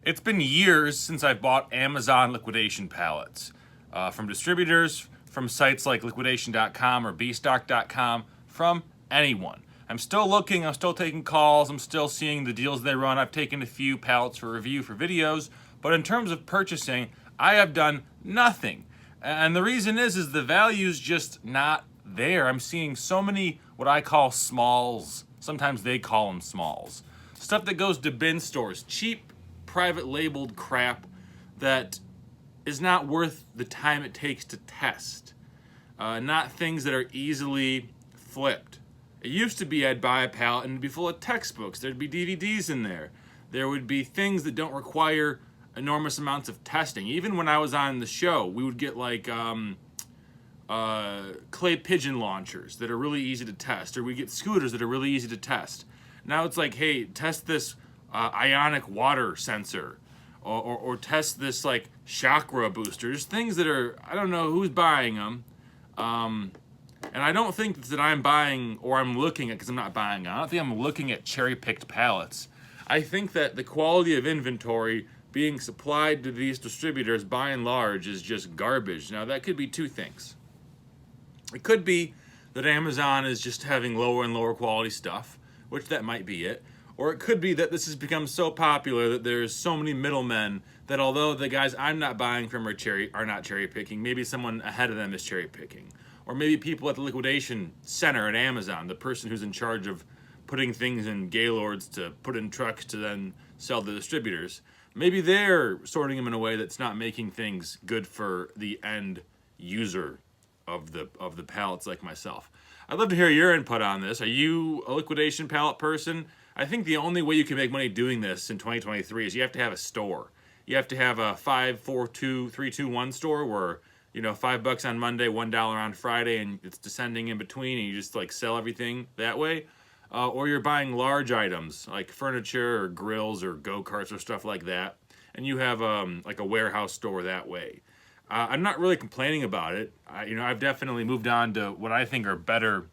It's been years since I've bought Amazon liquidation pallets from distributors, from sites like liquidation.com or bstock.com, from anyone. I'm still looking, I'm still taking calls, I'm still seeing the deals they run. I've taken a few pallets for review for videos, but in terms of purchasing, I have done nothing. And the reason is the value's just not there. I'm seeing so many what I call smalls. Sometimes they call them smalls. Stuff that goes to bin stores, cheap private labeled crap that is not worth the time it takes to test. Not things that are easily flipped. It used to be I'd buy a pallet and it'd be full of textbooks. There'd be DVDs in there. There would be things that don't require enormous amounts of testing. Even when I was on the show, we would get like clay pigeon launchers that are really easy to test, or we get scooters that are really easy to test. Now it's like, hey, test this ionic water sensor, or test this like chakra booster. Just things that are, I don't know who's buying them. And I don't think that I'm buying, or I'm looking at, because I'm not buying, I don't think I'm looking at cherry-picked pallets. I think that the quality of inventory being supplied to these distributors, by and large, is just garbage. Now, that could be two things. It could be that Amazon is just having lower and lower quality stuff, which that might be it. Or it could be that this has become so popular that there's so many middlemen that although the guys I'm not buying from are not cherry picking, maybe someone ahead of them is cherry picking. Or maybe people at the liquidation center at Amazon, the person who's in charge of putting things in Gaylords to put in trucks to then sell to distributors, maybe they're sorting them in a way that's not making things good for the end user of the pallets like myself. I'd love to hear your input on this. Are you a liquidation pallet person? I think the only way you can make money doing this in 2023 is you have to have a store. You have to have a 5, 4, 2, 3, 2, 1 store where, you know, $5 on Monday, $1 on Friday, and it's descending in between, and you just like sell everything that way. Or you're buying large items like furniture or grills or go-karts or stuff like that, and you have like a warehouse store that way. I'm not really complaining about it. I've definitely moved on to what I think are better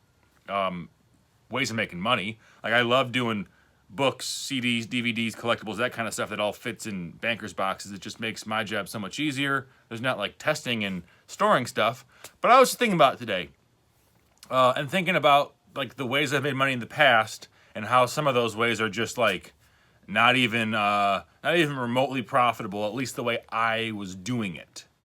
ways of making money. Like I love doing books, CDs, DVDs, collectibles, that kind of stuff that all fits in bankers boxes. It just makes my job so much easier. There's not like testing and storing stuff. But I was just thinking about it today and thinking about like the ways I've made money in the past and how some of those ways are just like not even remotely profitable, at least the way I was doing it.